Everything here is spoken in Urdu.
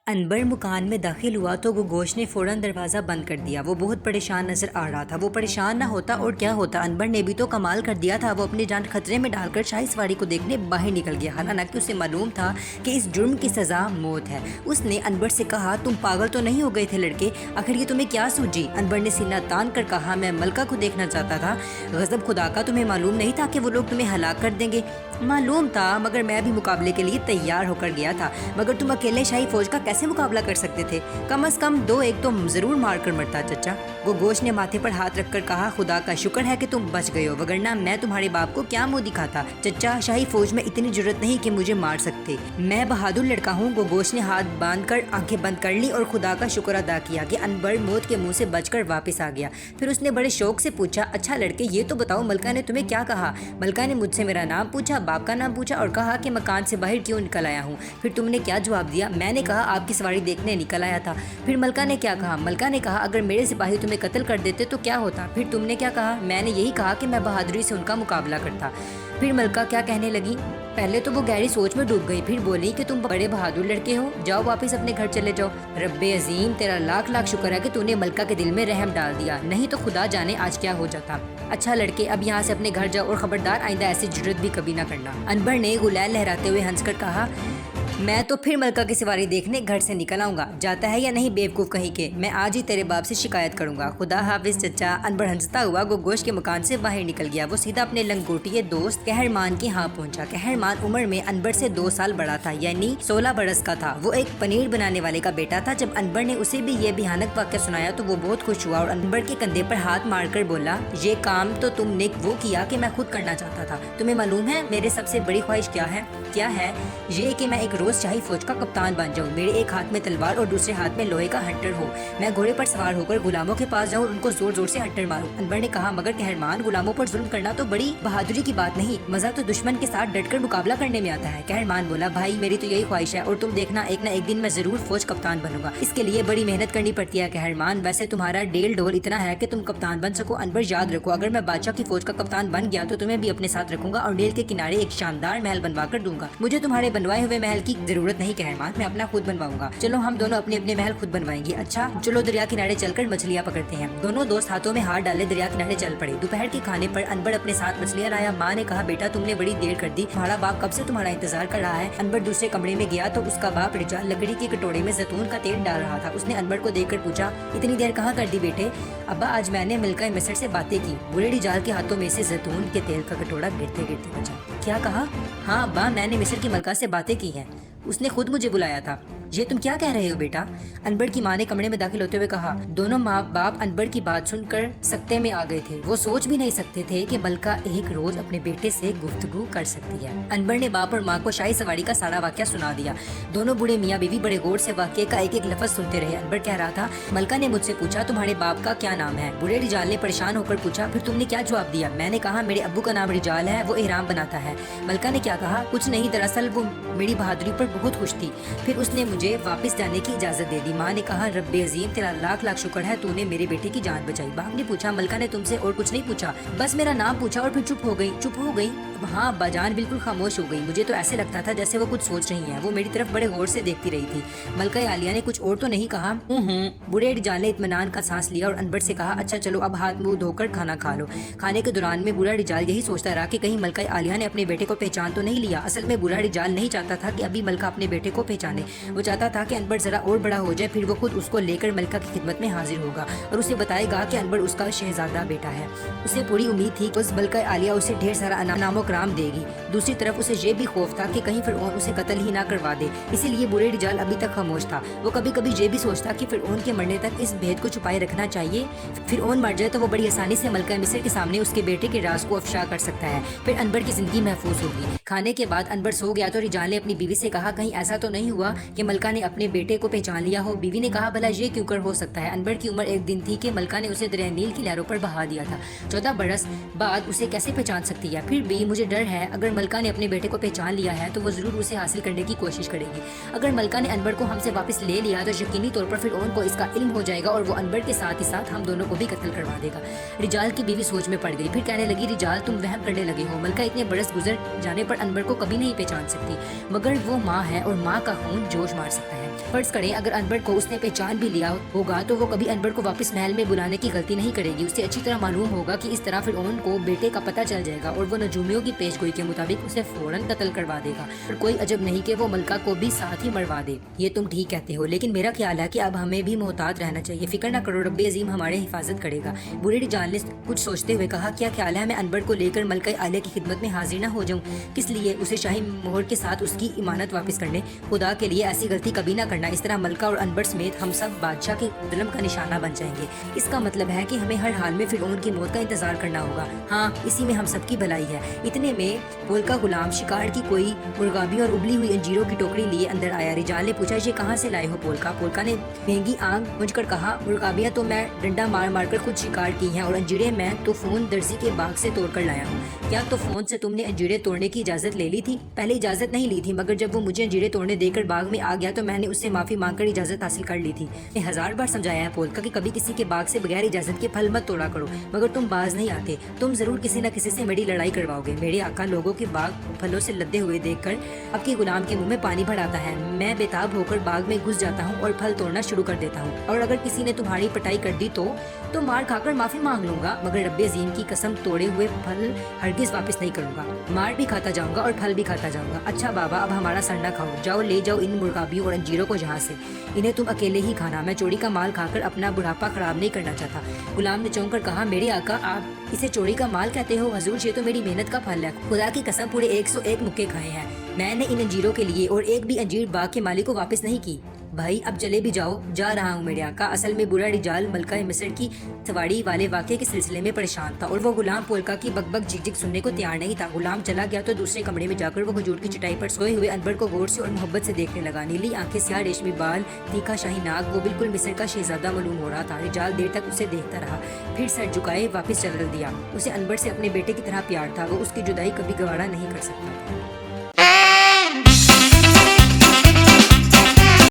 انبر مکان میں داخل ہوا تو گوگوش نے فوراً دروازہ بند کر دیا۔ وہ بہت پریشان نظر آ رہا تھا۔ وہ پریشان نہ ہوتا اور کیا ہوتا، انبر نے بھی تو کمال کر دیا تھا۔ وہ اپنی جان خطرے میں ڈال کر شاہی سواری کو دیکھنے باہر نکل گیا، حالانکہ اسے معلوم تھا کہ اس جرم کی سزا موت ہے۔ اس نے انبر سے کہا، تم پاگل تو نہیں ہو گئے تھے لڑکے؟ آخر یہ تمہیں کیا سوجی؟ انبر نے سینہ تان کر کہا، میں ملکہ کو دیکھنا چاہتا تھا۔ غضب خدا کا، تمہیں معلوم نہیں تھا کہ وہ لوگ تمہیں ہلاک کر دیں گے؟ معلوم تھا، مگر میں بھی مقابلے کے لیے تیار ہو کر گیا تھا۔ مگر تم اکیلے شاہی فوج کا کیسے مقابلہ کر سکتے تھے؟ کم از کم 2-1 تو ضرور مار کر مرتا چچا۔ گوگوش نے ماتھے پر ہاتھ رکھ کر کہا، خدا کا شکر ہے کہ تم بچ گئے ہو، وگرنہ میں تمہارے باپ کو کیا منہ دکھاتا؟ چچا، شاہی فوج میں اتنی جرت نہیں کہ مجھے مار سکتے۔ میں بہادر لڑکا ہوں۔ گوگوش نے ہاتھ باندھ کر آنکھیں بند کر لی اور خدا کا شکر ادا کیا کہ انبر موت کے منہ سے بچ کر واپس آ گیا۔ پھر اس نے بڑے شوق سے پوچھا، اچھا لڑکے، یہ تو بتاؤ ملکہ نے تمہیں کیا کہا؟ ملکہ نے مجھ سے میرا نام پوچھا، باپ کا نام پوچھا اور کہا کہ مکان سے باہر کیوں نکل آیا ہوں۔ پھر تم نے کیا جواب دیا؟ میں نے کہا آپ کی سواری دیکھنے نکل آیا تھا۔ پھر ملکہ نے کیا کہا؟ ملکہ نے کہا اگر میرے سپاہی تمہیں قتل کر دیتے تو کیا ہوتا؟ پھر تم نے کیا کہا؟ میں نے یہی کہا کہ میں بہادری سے ان کا مقابلہ کرتا۔ پھر ملکہ کیا کہنے لگی؟ پہلے تو وہ گہری سوچ میں ڈوب گئی، پھر بولی کہ تم بڑے بہادر لڑکے ہو، جاؤ واپس اپنے گھر چلے جاؤ۔ رب عظیم، تیرا لاکھ لاکھ شکر ہے کہ تو نے ملکہ کے دل میں رحم ڈال دیا، نہیں تو خدا جانے آج کیا ہو جاتا۔ اچھا لڑکے، اب یہاں سے اپنے گھر جاؤ اور خبردار آئندہ ایسی جرت بھی کبھی نہ کرنا۔ انبر نے غلیل لہراتے ہوئے ہنس کر کہا، میں تو پھر ملکہ کی سواری دیکھنے گھر سے نکل آؤں گا، جاتا ہے یا نہیں بیوقوف کہیں کے، میں آج ہی تیرے باپ سے شکایت کروں گا۔ خدا حافظ چچا۔ انبر ہنستا ہوا گوگوش کے مکان سے باہر نکل گیا۔ وہ سیدھا اپنے لنگوٹیے دوست قہرمان کے ہاں پہنچا۔ قہرمان عمر میں انبر سے 2 سال بڑا تھا، یعنی 16 برس کا تھا۔ وہ ایک پنیر بنانے والے کا بیٹا تھا۔ جب انبر نے اسے بھی یہ بھیانک واقعہ سنایا تو وہ بہت خوش ہوا اور انبر کے کندھے پر ہاتھ مار کر بولا، یہ کام تو تم نے وہ کیا کہ میں خود کرنا چاہتا تھا۔ تمہیں معلوم ہے میرے سب سے بڑی خواہش کیا ہے؟ یہ کہ میں ایک روز شاہی فوج کا کپتان بن جاؤں، میرے ایک ہاتھ میں تلوار اور دوسرے ہاتھ میں لوہے کا ہنٹر ہو، میں گھوڑے پر سوار ہو کر غلاموں کے پاس جاؤں اور ان کو زور زور سے ہنٹر ماروں۔ انبر نے کہا، مگر قہرمان، غلاموں پر ظلم کرنا تو بڑی بہادری کی بات نہیں، مزہ تو دشمن کے ساتھ ڈٹ کر مقابلہ کرنے میں آتا ہے۔ قہرمان بولا، بھائی میری تو یہی خواہش ہے، اور تم دیکھنا ایک نہ ایک دن میں ضرور فوج کپتان بنوں گا، اس کے لیے بڑی محنت کرنی پڑتی ہے قہرمان، ویسے تمہارا ڈیل ڈول اتنا ہے کہ تم کپتان بن سکو۔ انبر یاد رکھو، اگر میں بادشاہ کی فوج کا کپتان بن گیا تو تمہیں بھی اپنے ساتھ رکھوں گا اور نیل کے کنارے ایک شاندار محل بنوا کر دوں گا۔ مجھے تمہارے بنوائے ہوئے محل کی ضرورت نہیں قہرمان، میں اپنا خود بنواؤں گا۔ چلو ہم دونوں اپنے اپنے محل خود بنوائیں گے۔ اچھا چلو دریا کنارے چل کر مچھلیاں پکڑتے ہیں۔ دونوں دوست ہاتھوں میں ہاتھ ڈالے دریا کنارے چل پڑے۔ دوپہر کے کھانے پر انبر اپنے ساتھ مچھلیاں لایا۔ ماں نے کہا، بیٹا تم نے بڑی دیر کر دی، تمہارا باپ کب سے تمہارا انتظار کر رہا ہے۔ انبر دوسرے کمرے میں گیا تو اس کا باپ رجال لکڑی کے کٹورے میں زیتون کا تیل ڈال رہا تھا۔ اس نے انبر کو دیکھ کر پوچھا، اتنی دیر کہاں کر دی بیٹے؟ ابا آج میں نے ملکہ مصر سے باتیں کی۔ بوڑھے رجال کے ہاتھوں میں سے زیتون کے تیل کا کٹورا گرتے گرتے بچا۔ کیا کہا؟ ہاں ابا، میں نے مصر کی ملکہ سے باتیں کی ہیں، اس نے خود مجھے بلایا تھا۔ یہ تم کیا کہہ رہے ہو بیٹا؟ انبر کی ماں نے کمرے میں داخل ہوتے ہوئے کہا۔ دونوں ماں باپ انبر کی بات سن کر سکتے میں آ گئے تھے۔ وہ سوچ بھی نہیں سکتے تھے کہ ملکہ ایک روز اپنے بیٹے سے گفتگو کر سکتی ہے۔ انبر نے باپ اور ماں کو شاہی سواری کا سارا واقعہ سنا دیا۔ دونوں بوڑھے میاں بیوی بڑے غور سے واقعے کا ایک ایک لفظ سنتے رہے۔ انبر کہہ رہا تھا، ملکہ نے مجھ سے پوچھا تمہارے باپ کا کیا نام ہے؟ بوڑھے رجال نے پریشان ہو کر پوچھا، پھر تم نے کیا جواب دیا؟ میں نے کہا میرے ابو کا نام رجال ہے، وہ احرام بناتا ہے۔ ملکہ نے کیا کہا؟ کچھ نہیں، دراصل وہ میری بہادری پر بہت خوش تھی، پھر اس نے مجھے واپس جانے کی اجازت دے دی۔ ماں نے کہا، رب عظیم، تیرا لاکھ لاکھ شکر ہے تو نے میرے بیٹے کی جان بچائی۔ باپ نے پوچھا، ملکہ نے تم سے اور کچھ نہیں پوچھا؟ بس میرا نام پوچھا اور پھر چپ ہو گئی۔ ہاں ابا جان بالکل خاموش ہو گئی، مجھے تو ایسے لگتا تھا جیسے وہ کچھ سوچ رہی ہیں۔ وہ میری طرف بڑے غور سے دیکھتی رہی تھی۔ ملکہ عالیہ نے کچھ اور تو نہیں کہا؟ بوڑھے رجال نے اطمینان کا سانس لیا اور انبر سے کہا، اچھا چلو اب ہاتھ منہ دھو کر کھانا کھا لو۔ کھانے کے دوران میں بوڑھا رجال یہی سوچتا رہا کہ کہیں ملکہ عالیہ نے اپنے بیٹے کو پہچان تو نہیں لیا۔ اصل میں بوڑھا رجال نہیں چاہتا تھا کہ ابھی ملکہ اپنے بیٹے کو پہچانے، وہ چاہتا تھا کہ انبر ذرا اور بڑا ہو جائے، پھر وہ خود اس کو لے کر ملکہ کی خدمت میں حاضر ہوگا اور اسے بتائے گا کہ انبر اس کا شہزادہ بیٹا ہے۔ اسے پوری امید تھی کہ اس ملکہ عالیہ اسے ڈھیر سارا انعام و کرام دے گی۔ دوسری طرف اسے یہ بھی خوف تھا کہ کہیں فرعون اسے قتل ہی نہ کروا دے، اسی لیے بوڑھے رجال ابھی تک خاموش تھا۔ وہ کبھی کبھی یہ بھی سوچتا کہ فرعون کے مرنے تک اس بھید کو چھپائے رکھنا چاہیے، فرعون مر جائے تو وہ بڑی آسانی سے ملکہ مصر کے سامنے اس کے بیٹے کے راز کو افشا کر سکتا ہے، پھر انبر کی زندگی محفوظ ہوگی۔ کھانے کے بعد انبر سو گیا تو رجال نے اپنی بیوی سے کہا، کہیں ایسا تو نہیں ہوا کہ ملکہ نے اپنے بیٹے کو پہچان لیا ہو؟ بیوی نے کہا، بھلا یہ کیوں کر ہو سکتا ہے؟ انبر کی عمر ایک دن تھی کہ ملکہ نے اسے دریا نیل کی لہروں پر بہا دیا تھا، 14 برس بعد اسے کیسے پہچان سکتی ہے؟ پھر بھی مجھے ڈر ہے اگر ملکہ نے اپنے بیٹے کو پہچان لیا ہے تو وہ ضرور اسے حاصل کرنے کی کوشش کرے گی۔ اگر ملکہ نے انبر کو ہم سے واپس لے لیا تو یقینی طور پر فرعون کو اس کا علم ہو جائے گا اور وہ انبر کے ساتھ ہی ساتھ ہم دونوں کو بھی قتل کروا دے گا۔ رجال کی بیوی سوچ میں پڑ گئی، پھر کہنے لگی، رجال تم وہم کرنے لگے ہو، ملکہ اتنے برس گزر جانے پر انبر کو کبھی نہیں پہچان سکتی، مگر وہ ماں ہے اور ماں کا خون جوش مار سکتا ہے۔ فرض کریں اگر انبر کو اس نے پہچان بھی لیا ہوگا تو وہ کبھی انبر کو واپس محل میں بلانے کی غلطی نہیں کرے گی. اسے اچھی طرح معلوم ہوگا کہ اس طرح فرعون کو بیٹے کا پتہ چل جائے گا اور وہ نجومیوں کی پیش گوئی کے مطابق اسے فوراً قتل کروا دے گا. اور کوئی عجب نہیں کہ وہ ملکہ کو بھی ساتھ ہی مروا دے. یہ تم ٹھیک کہتے ہو، لیکن میرا خیال ہے کہ اب ہمیں بھی محتاط رہنا چاہیے. فکر نہ کرو، رب عظیم ہمارے حفاظت کرے گا. بوڑھے رجال نے کچھ سوچتے ہوئے کہا، کیا خیال ہے میں انبر کو لے کر ملکہ عالیہ کی خدمت میں حاضر نہ ہو جاؤں؟ کس لیے؟ اسے شاہی مہر کے ساتھ اس کی امانت واپس کرنے. خدا کے لیے ایسی غلطی کبھی نہ کرنا. اس طرح ملکہ اور انبر سمیت ہم سب بادشاہ کے ظلم کا نشانہ بن جائیں گے. اس کا مطلب ہے کہ ہمیں ہر حال میں فرعون کی موت کا انتظار کرنا ہوگا. ہاں، اسی میں ہم سب کی بھلائی ہے. اتنے میں پول کا غلام شکار کی کوئی مرغابی اور ابلی ہوئی انجیروں کی ٹوکری لیے اندر آیا. رجال نے پوچھا، یہ کہاں سے لائے ہو پولکا؟ پولکا نے مہنگی آنکھ مجھ کر کہا، مرغابیاں تو میں ڈنڈا مار مار کر خود شکار کی ہیں، اور انجیریں میں تو فون درزی کے باغ سے توڑ کر لایا ہوں. کیا تو فون سے تم نے انجیریں توڑنے کی اجازت لے لی تھی؟ پہلے اجازت نہیں لی تھی، مگر جب وہ مجھے انجیریں توڑنے دے کر باغ میں آ گیا تو میں نے اس سے معافی مانگ کر اجازت حاصل کر لی تھی. میں 1000 بار سمجھایا ہے پولکا کہ کبھی کسی کے باغ سے بغیر اجازت کے پھل مت توڑا کرو، مگر تم باز نہیں آتے. تم ضرور کسی نہ کسی سے میری لڑائی کرواؤ گے. میرے آقا لوگوں کے باغ پھلوں سے لدے ہوئے دیکھ کر اب کے غلام کے منہ میں پانی بھر آتا ہے. میں بےتاب ہو کر باغ میں گھس جاتا ہوں اور پھل توڑنا شروع کر دیتا ہوں، اور اگر کسی نے تمہاری پٹائی کر دی تو مار کھا کر معافی مانگ لوں گا، مگر رب عظیم کی قسم توڑے ہوئے پھل ہرگز واپس نہیں کروں گا. مار بھی کھاتا جاؤں گا اور پھل بھی کھاتا جاؤں گا. اچھا بابا، اب ہمارا سر نہ کھاؤ. جاؤ لے جاؤ ان مرغابیوں اور انجیروں کو یہاں سے. انہیں تم اکیلے ہی کھانا. میں چوری کا مال کھا کر اپنا بڑھاپا خراب نہیں کرنا چاہتا. غلام نے چونک کر کہا، میرے آقا آپ اسے چوری کا مال کہتے ہو؟ حضور، یہ تو میری محنت کا پھل ہے. خدا کی قسم پورے 101 مکے کھائے ہیں میں نے ان انجیروں کے لیے، اور ایک بھی انجیر باغ کے مالک کو واپس نہیں کی. بھائی اب چلے بھی جاؤ. جا رہا ہوں میرے آقا. اصل میں برا رجال ملکہ مصر کی سواڑی والے واقعے کے سلسلے میں پریشان تھا، اور وہ غلام پولکا کی بک بک جھک جھک سننے کو تیار نہیں تھا. غلام چلا گیا تو دوسرے کمرے میں جا کر وہ کھجور کی چٹائی پر سوئے ہوئے انبر کو غور سے اور محبت سے دیکھنے لگا. نیلی آنکھیں، سیاہ ریشمی بال، تیکھا شاہی ناک، وہ بالکل مصر کا شہزادہ معلوم ہو رہا تھا. رجال دیر تک اسے دیکھتا رہا، پھر سر جھکائے واپس چل دیا. اسے انبر سے اپنے بیٹے کی طرح پیار تھا. وہ اس کی جدائی کبھی گوارا نہیں کر سکتا.